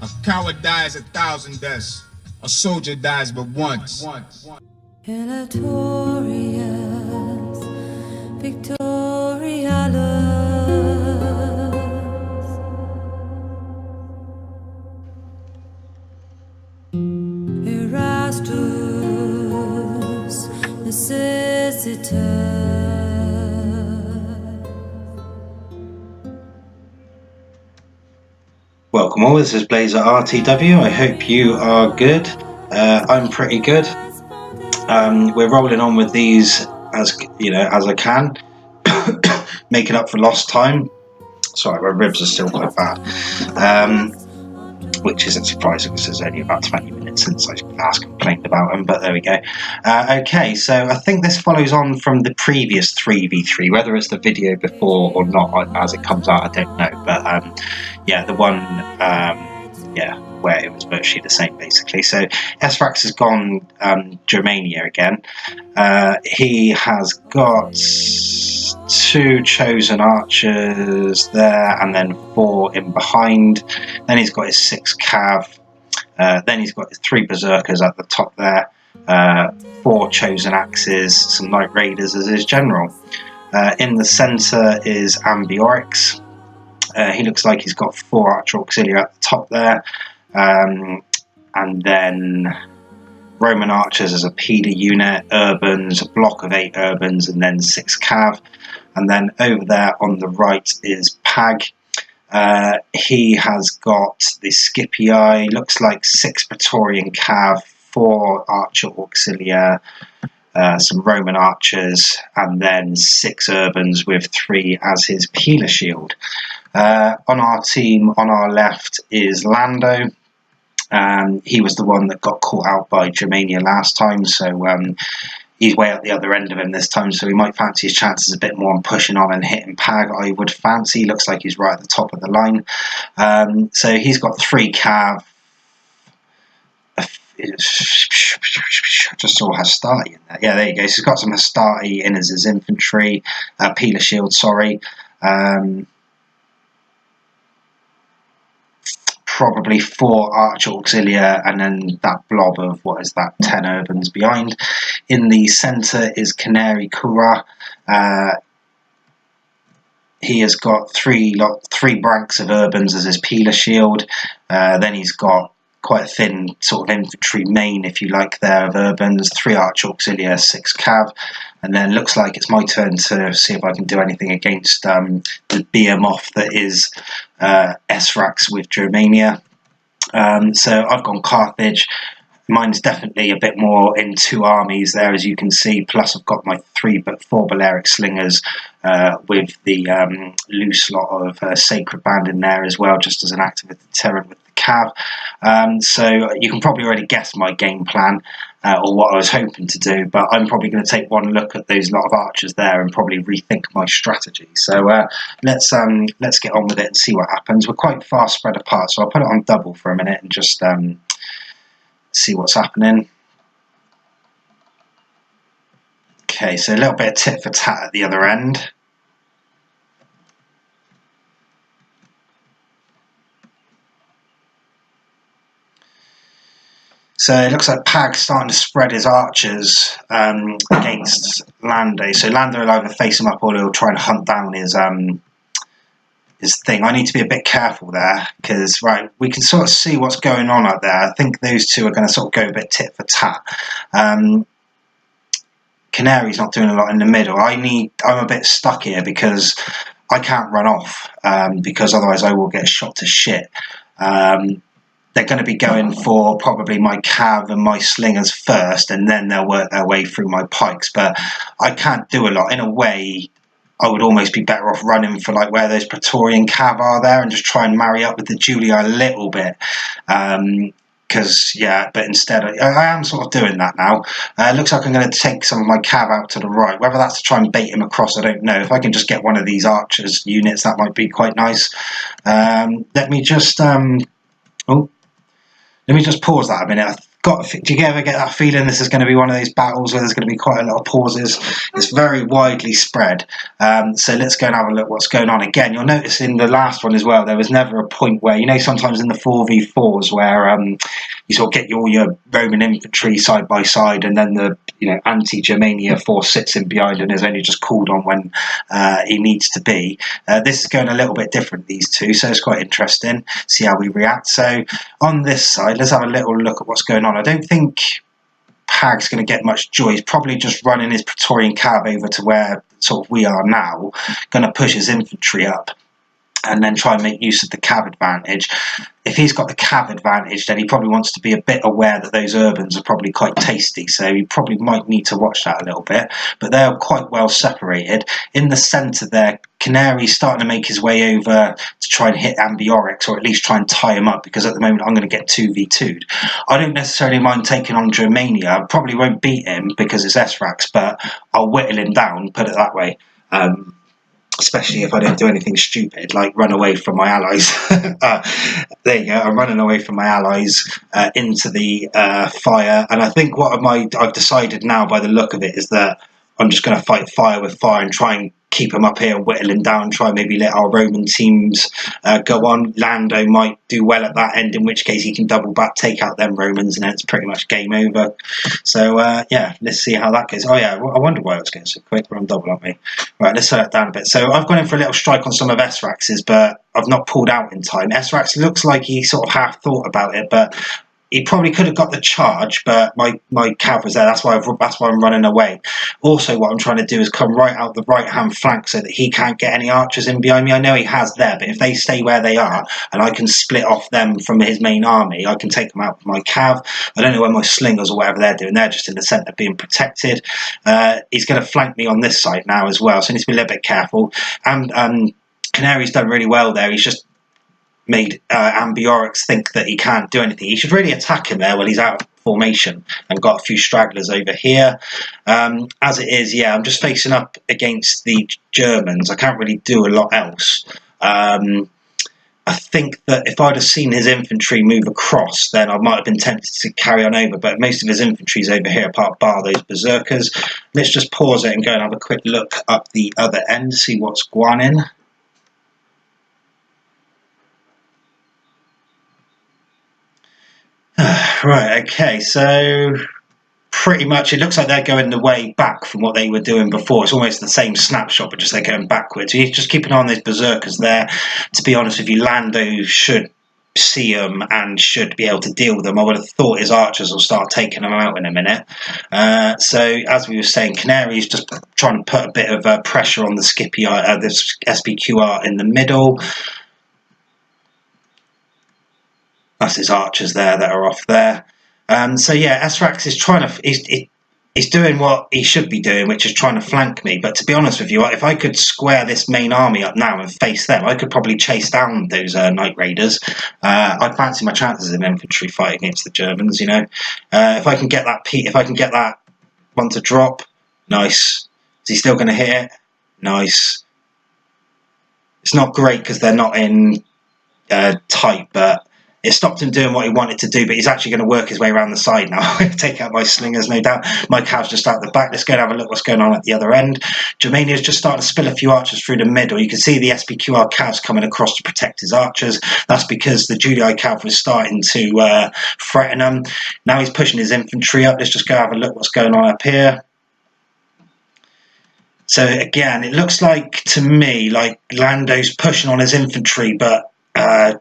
A coward dies 1,000 deaths. A soldier dies but once. Victorious, Victorialus. Erastus, necessitas. Welcome all, this is Blaezer RTW. I hope you are good. I'm pretty good. We're rolling on with these as I can, making up for lost time. Sorry, my ribs are still quite bad, which isn't surprising because it's only about 20 minutes since I last complained about them, but there we go. Okay, so I think this follows on from the previous 3v3, whether it's the video before or not as it comes out, I don't know, but yeah, the one where it was virtually the same basically. So Esrax has gone Germania again. He has got 2 chosen archers there and then 4 in behind. Then he's got his 6 cav. Then he's got his 3 berserkers at the top there. 4 chosen axes, some light raiders as his general. In the centre is Ambiorix. He looks like he's got 4 archer auxiliary at the top there. And then Roman archers as a Peda unit, urbans, a block of 8 urbans, and then 6 cav. And then over there on the right is Pag. He has got the Scipii, looks like 6 Praetorian cav, 4 archer auxiliary, some Roman archers, and then 6 urbans with 3 as his Pila shield. On our team, on our left is Lando. He was the one that got caught out by Germania last time, so he's way at the other end of him this time, so he might fancy his chances a bit more on pushing on and hitting Pag, I would fancy. Looks like he's right at the top of the line. So he's got 3 cav. Just saw Hastati in there. Yeah, there you go. So he's got some Hastati in as his infantry. Pila shield, sorry. Probably 4 archer auxiliary, and then that blob of, 10 urbans behind. In the centre is Canary Kura. He has got 3 ranks of urbans as his Pila shield. Then he's got quite a thin sort of infantry main, if you like, there of urbans, 3 archer auxiliary, 6 cav. And then looks like it's my turn to see if I can do anything against the behemoth that is Esrax with Germania. So I've gone Carthage. Mine's definitely a bit more in 2 armies there, as you can see. Plus I've got my 4 Balearic slingers with the loose lot of Sacred Band in there as well, just as an active deterrent with the cav. So you can probably already guess my game plan. Or what I was hoping to do, but I'm probably going to take one look at those lot of archers there and probably rethink my strategy. So let's get on with it and see what happens. We're quite far spread apart, so I'll put it on double for a minute and just see what's happening. Okay, so a little bit of tit for tat at the other end. So it looks like Pag's starting to spread his archers against Lando. So Lando will either face him up or he'll try and hunt down his thing. I need to be a bit careful there because, right, we can sort of see what's going on out there. I think those two are going to sort of go a bit tit for tat. Canary's not doing a lot in the middle. I'm a bit stuck here because I can't run off because otherwise I will get shot to shit. They're going to be going for probably my cav and my slingers first, and then they'll work their way through my pikes. But I can't do a lot. In a way, I would almost be better off running for like where those Praetorian cav are there and just try and marry up with the Julia a little bit. But instead I am sort of doing that now. Looks like I'm going to take some of my cav out to the right. Whether that's to try and bait him across, I don't know. If I can just get one of these archers units, that might be quite nice. Let me just pause that a minute. I do you ever get that feeling this is going to be one of those battles where there's going to be quite a lot of pauses? It's very widely spread. So let's go and have a look what's going on. Again, you'll notice in the last one as well, there was never a point where, you know, sometimes in the 4v4s where you sort of get all your Roman infantry side by side, and then the, you know, anti-Germania force sits in behind and is only just called on when he needs to be. This is going a little bit different, these two, so it's quite interesting. See how we react. So on this side, let's have a little look at what's going on. I don't think Pag's going to get much joy. He's probably just running his Praetorian cav over to where sort of we are now, going to push his infantry up and then try and make use of the cav advantage. If he's got the cav advantage, then he probably wants to be a bit aware that those urbans are probably quite tasty, so he probably might need to watch that a little bit. But they're quite well separated. In the centre there, Canary's starting to make his way over to try and hit Ambiorix, or at least try and tie him up, because at the moment I'm going to get 2v2'd. I don't necessarily mind taking on Germania. I probably won't beat him because it's Esrax, but I'll whittle him down, put it that way. Especially if I don't do anything stupid, like run away from my allies. There you go, I'm running away from my allies into the fire. And I think what I've decided now by the look of it is that I'm just going to fight fire with fire and try and keep them up here and whittle him down, try and maybe let our Roman teams go on. Lando might do well at that end, in which case he can double back, take out them Romans, and then it's pretty much game over. So yeah, let's see how that goes. Oh yeah, I wonder why it was getting so quick. We're on double, aren't we? Right, let's slow that down a bit. So I've gone in for a little strike on some of Esrax's, but I've not pulled out in time. Esrax looks like he sort of half thought about it, but he probably could have got the charge, but my cav was there. That's why I'm running away. Also, what I'm trying to do is come right out the right-hand flank so that he can't get any archers in behind me. I know he has there, but if they stay where they are and I can split off them from his main army, I can take them out with my cav. I don't know where my slingers or whatever they're doing. They're just in the centre being protected. He's going to flank me on this side now as well, so I need to be a little bit careful. And Canary's done really well there. He's just made Ambiorix think that he can't do anything. He should really attack him there while he's out of formation, and got a few stragglers over here. As it is, yeah, I'm just facing up against the Germans. I can't really do a lot else. I think that if I'd have seen his infantry move across, then I might have been tempted to carry on over, but most of his infantry's over here, apart bar those berserkers. Let's just pause it and go and have a quick look up the other end, see what's going on. Right, okay, so pretty much it looks like they're going the way back from what they were doing before. It's almost the same snapshot, but just they're going backwards. So you just keep an eye on those berserkers there. To be honest with you, Lando should see them and should be able to deal with them. I would have thought his archers will start taking them out in a minute. So as we were saying, Canary's just trying to put a bit of pressure on the this SPQR in the middle. That's his archers there that are off there. So yeah, Esrax is trying to... He's doing what he should be doing, which is trying to flank me. But to be honest with you, if I could square this main army up now and face them, I could probably chase down those Night Raiders. I'd fancy my chances in infantry fight against the Germans, you know. If I can get that one to drop, nice. Is he still going to hit it? Nice. It's not great because they're not in tight, but it stopped him doing what he wanted to do, but he's actually going to work his way around the side now. Take out my slingers, no doubt. My cav's just out the back. Let's go and have a look what's going on at the other end. Germania's just starting to spill a few archers through the middle. You can see the SPQR cavs coming across to protect his archers. That's because the Julii cav was starting to threaten him. Now he's pushing his infantry up. Let's just go have a look what's going on up here. So again, it looks like to me like Lando's pushing on his infantry, but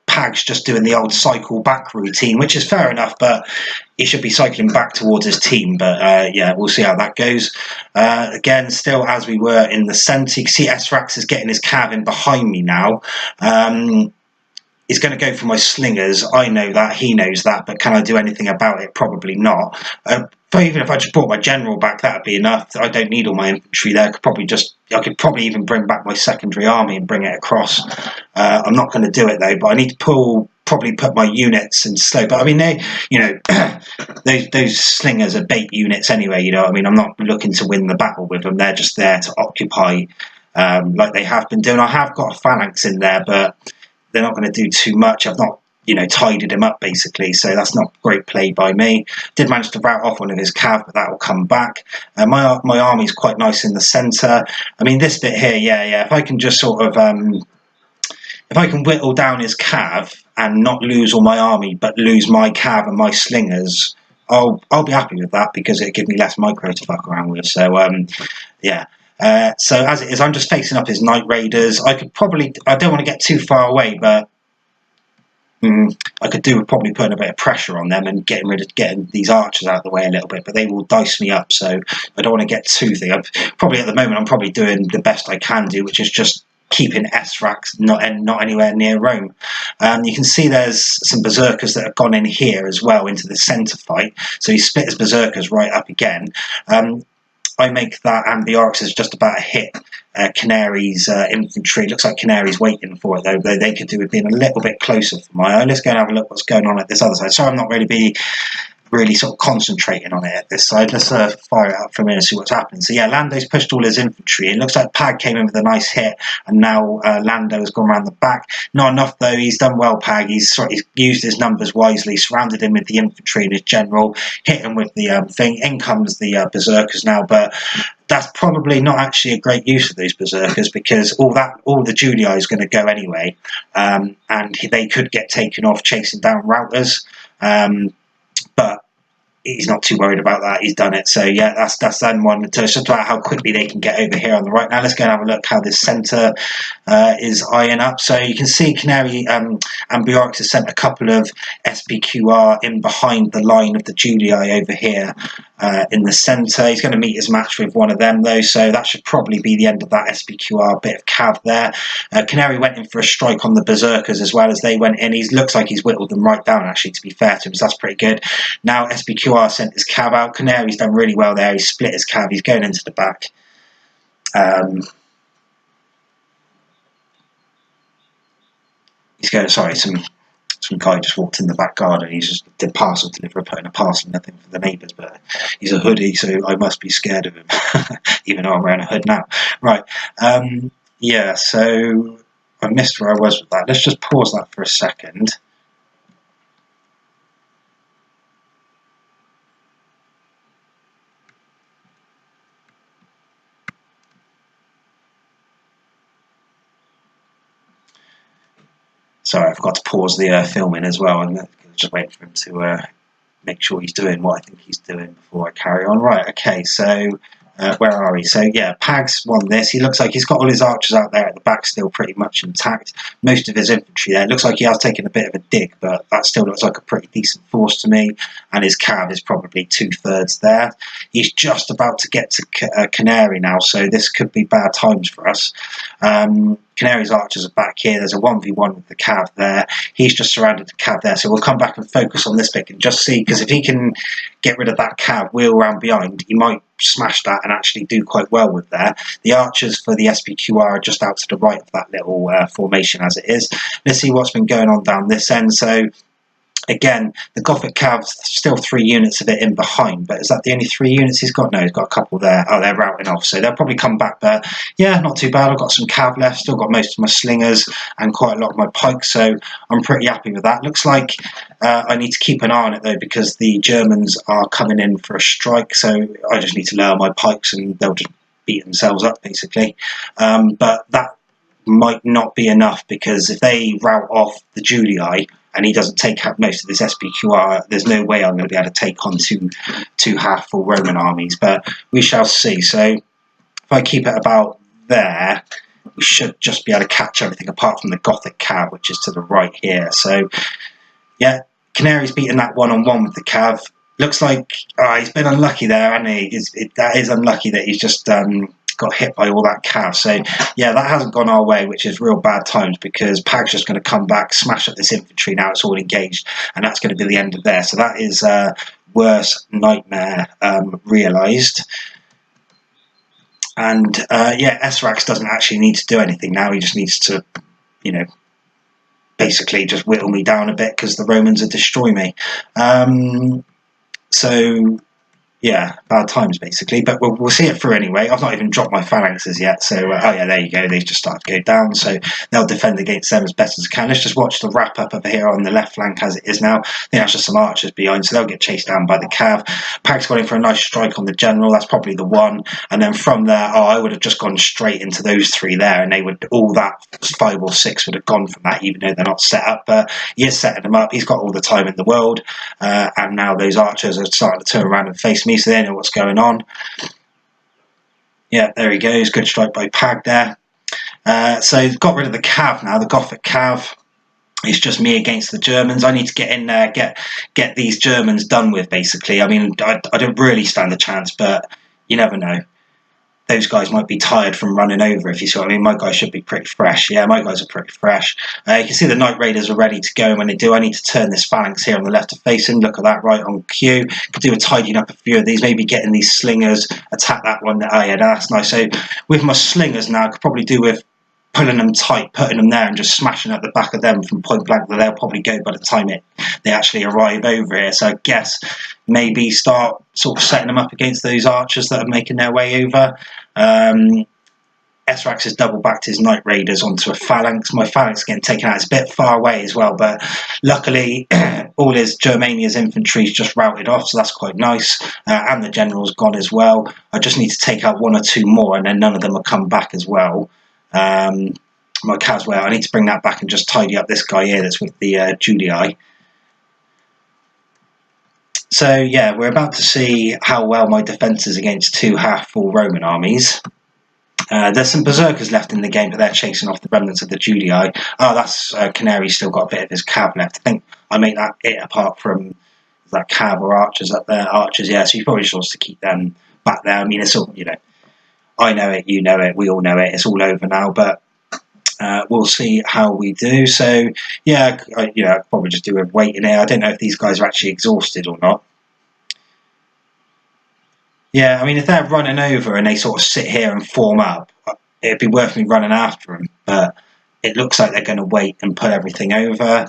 Pag's just doing the old cycle back routine, which is fair enough, but he should be cycling back towards his team. But yeah, we'll see how that goes. Again, still as we were in the centre, you can see Esrax is getting his cav in behind me now. He's going to go for my slingers. I know that, he knows that, but can I do anything about it? Probably not. Even if I just brought my general back, that would be enough. I don't need all my infantry there. I could probably even bring back my secondary army and bring it across. I'm not going to do it though, but I need to probably put my units in slow. But I mean, they, you know, those slingers are bait units anyway. You know what I mean? I'm not looking to win the battle with them. They're just there to occupy, like they have been doing. I have got a phalanx in there, but they're not going to do too much. I've not you know, tidied him up basically. So that's not great play by me. Did manage to rout off one of his cav, but that will come back. My army's quite nice in the centre. I mean, this bit here, yeah. If I can just sort of, if I can whittle down his cav and not lose all my army, but lose my cav and my slingers, I'll be happy with that, because it'll give me less micro to fuck around with. So yeah. So as it is, I'm just facing up his Night Raiders. I don't want to get too far away, but I could do with probably putting a bit of pressure on them and getting these archers out of the way a little bit, but they will dice me up, so I don't want to get too thick. At the moment, I'm probably doing the best I can do, which is just keeping Esrax not anywhere near Rome. You can see there's some berserkers that have gone in here as well into the centre fight, so he split his berserkers right up again. I make that, and the Arcs is just about a hit Canary's infantry. It looks like Canary's waiting for it, though. They could do with being a little bit closer for my eye. Let's go and have a look what's going on at this other side. So I'm not really sort of concentrating on it at this side. Let's fire it up from here and see what's happening. So yeah, Lando's pushed all his infantry. It looks like Pag came in with a nice hit, and now Lando has gone around the back. Not enough though. He's done well, Pag. He's used his numbers wisely, surrounded him with the infantry and his general, hit him with the thing. In comes the berserkers now, but that's probably not actually a great use of those berserkers, because all the Julii is going to go anyway, and they could get taken off chasing down routers. But he's not too worried about that. He's done it. So yeah, that's then one. So it's just about how quickly they can get over here on the right. Now let's go and have a look how this centre is eyeing up. So you can see Canary and Bjork has sent a couple of SPQR in behind the line of the Julii over here in the centre. He's going to meet his match with one of them though, so that should probably be the end of that SPQR bit of cav there. Canary went in for a strike on the berserkers as well as they went in. He looks like he's whittled them right down, actually, to be fair to him, so that's pretty good. Now SPQR sent his cav out. Canary's done really well there. He's split his cav. He's going into the back. He's going. Sorry, some guy just walked in the back garden. He's just did parcel delivery, putting a parcel in the thing for the neighbours. But he's a hoodie, so I must be scared of him, even though I'm wearing a hood now. Right. Yeah. So I missed where I was with that. Let's just pause that for a second. Sorry, I forgot to pause the filming as well. I'm just waiting for him to make sure he's doing what I think he's doing before I carry on. Right, okay, so where are we? So yeah, Pag's won this. He looks like he's got all his archers out there at the back still pretty much intact. Most of his infantry there. It looks like he has taken a bit of a dig, but that still looks like a pretty decent force to me. And his cav is probably 2/3 there. He's just about to get to Canary now, so this could be bad times for us. Canary's archers are back here. There's a 1v1 with the cav there. He's just surrounded the cav there, so we'll come back and focus on this bit and just see, because if he can get rid of that cav, wheel around behind, he might smash that and actually do quite well with there. The archers for the SPQR are just out to the right of that little formation as it is. Let's see what's been going on down this end. So again, the Gothic Cav's still 3 units of it in behind, but is that the only 3 units he's got? No, he's got a couple there. Oh, they're routing off, so they'll probably come back, but yeah, not too bad. I've got some cav left, still got most of my slingers and quite a lot of my pikes, so I'm pretty happy with that. Looks like I need to keep an eye on it though, because the Germans are coming in for a strike, so I just need to lower my pikes and they'll just beat themselves up basically. But that might not be enough, because if they rout off the Julii and he doesn't take out most of this SPQR, there's no way I'm going to be able to take on two half-full Roman armies, but we shall see. So if I keep it about there, we should just be able to catch everything apart from the Gothic Cav, which is to the right here. So yeah, Canary's beaten that one-on-one with the Cav. Looks like he's been unlucky there, hasn't he? That is unlucky that he's just got hit by all that cav. So yeah, that hasn't gone our way, which is real bad times, because Pag's just going to come back, smash up this infantry. Now it's all engaged, and that's going to be the end of there. So that is worst nightmare realised. And yeah, Esrax doesn't actually need to do anything now. He just needs to, you know, basically just whittle me down a bit, because the Romans are destroying me. So yeah, bad times basically, but we'll see it through anyway. I've not even dropped my phalanxes yet, so oh yeah, there you go. They've just started to go down, so they'll defend against them as best as they can. Let's just watch the wrap up over here on the left flank as it is now. I think that's just some archers behind, so they'll get chased down by the cav. Pag's got in for a nice strike on the general. That's probably the one, and then from there, I would have just gone straight into those three there, and they would all that 5 or 6 would have gone from that, even though they're not set up. But he is setting them up. He's got all the time in the world, and now those archers are starting to turn around and face me, so they know what's going on. Yeah, there he goes. Good strike by Pag there. So got rid of the cav now, the Gothic cav. It's just me against the Germans. I need to get in there, get these Germans done with, basically. I mean, I don't really stand a chance, but you never know. Those guys might be tired from running over, if you see what I mean. My guys should be pretty fresh. Yeah, my guys are pretty fresh. You can see the Night Raiders are ready to go, and when they do, I need to turn this phalanx here on the left to face him. Look at that, right on cue. Could do a tidying up a few of these, maybe getting these slingers, attack that one. Yeah, that's nice. So with my slingers now, I could probably do with pulling them tight, putting them there and just smashing at the back of them from point blank, that they'll probably go by the time they actually arrive over here. So I guess maybe start sort of setting them up against those archers that are making their way over. Esrax has double backed his Night Raiders onto a phalanx. My phalanx is getting taken out. It's a bit far away as well, but luckily all his Germania's infantry's just routed off, so that's quite nice. And the general's gone as well. I just need to take out 1 or 2 more, and then none of them will come back as well. My Caswell, I need to bring that back and just tidy up this guy here that's with the Julii. So yeah, we're about to see how well my defence is against 2 half-full Roman armies. There's some berserkers left in the game, but they're chasing off the remnants of the Julii. Oh, that's Canary's still got a bit of his cav left. I think I make that it apart from that cav or archers up there. Archers, yeah, so you probably just wants to keep them back there. I mean, it's all, you know, I know it, you know it, we all know it. It's all over now, but we'll see how we do. So yeah, I'd probably just do a waiting here. I don't know if these guys are actually exhausted or not. Yeah, I mean, if they're running over and they sort of sit here and form up, it'd be worth me running after them. But it looks like they're going to wait and put everything over.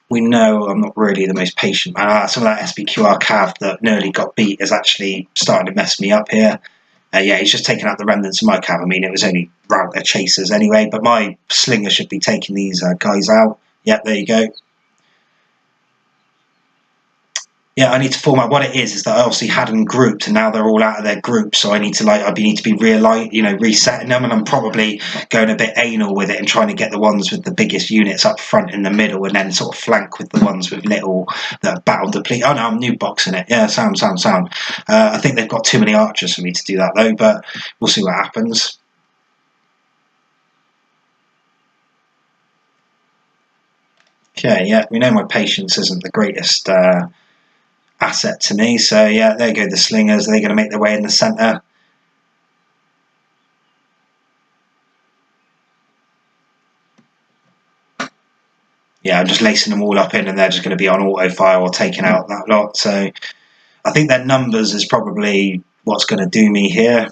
We know I'm not really the most patient man. Some of that SBQR cav that nearly got beat is actually starting to mess me up here. Yeah, he's just taking out the remnants of my cav. I mean, it was only router chasers anyway, but my slinger should be taking these guys out. Yep, there you go. Yeah, I need to format. What it is that I obviously had them grouped, and now they're all out of their group. So I need to need to be resetting them, and I'm probably going a bit anal with it and trying to get the ones with the biggest units up front in the middle, and then sort of flank with the ones with little that battle deplete. Oh no, I'm new boxing it. Yeah, sound. I think they've got too many archers for me to do that though, but we'll see what happens. Okay, yeah, we know my patience isn't the greatest asset to me, so yeah, there go the slingers. They're going to make their way in the centre. Yeah, I'm just lacing them all up in, and they're just going to be on auto fire or taking out that lot. So I think their numbers is probably what's going to do me here.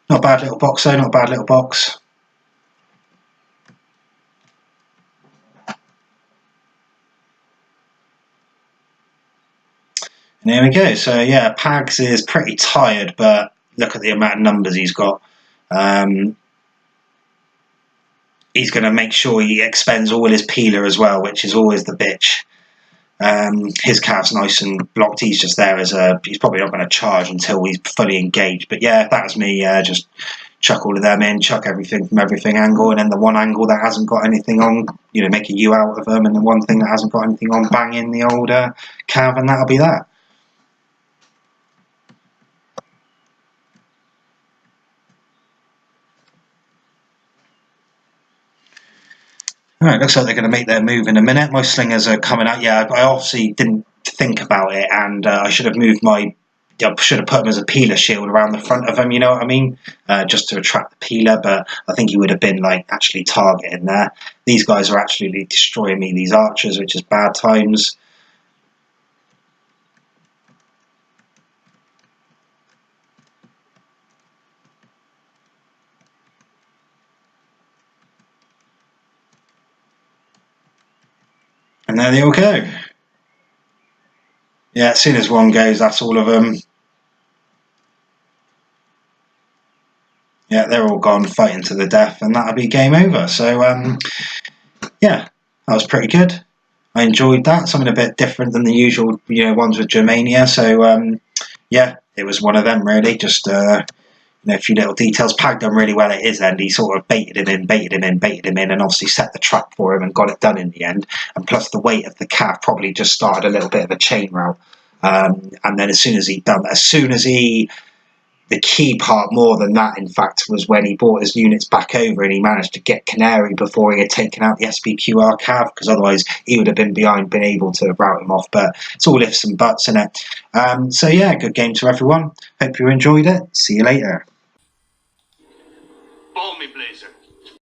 Not a bad little box though, not a bad little box. And there we go. So yeah, Pags is pretty tired, but look at the amount of numbers he's got. He's going to make sure he expends all his peeler as well, which is always the bitch. His cav's nice and blocked. He's just there as he's probably not going to charge until he's fully engaged. But yeah, that was me. Just chuck all of them in, chuck everything from everything angle, and then the one angle that hasn't got anything on, make a U out of them, and the one thing that hasn't got anything on, bang in the old cav, and that'll be that. Alright, looks like they're going to make their move in a minute. My slingers are coming out. Yeah, I obviously didn't think about it, and I should have moved I should have put them as a peeler shield around the front of them, you know what I mean? Just to attract the peeler, but I think he would have been actually targeting there. These guys are actually destroying me, these archers, which is bad times. And there they all go. Yeah, as soon as one goes, that's all of them. Yeah, they're all gone, fighting to the death, and that'll be game over. So, yeah, that was pretty good. I enjoyed that. Something a bit different than the usual, ones with Germania. So, yeah, it was one of them really. Just a few little details. Pag done really well at his end. He sort of baited him in, and obviously set the trap for him and got it done in the end. And plus, the weight of the calf probably just started a little bit of a chain route. And then as soon as the key part more than that, in fact, was when he brought his units back over and he managed to get Canary before he had taken out the SBQR cav, because otherwise he would have been behind, been able to rout him off. But it's all ifs and buts in it. So yeah, good game to everyone. Hope you enjoyed it. See you later. Ball me, Blaezer.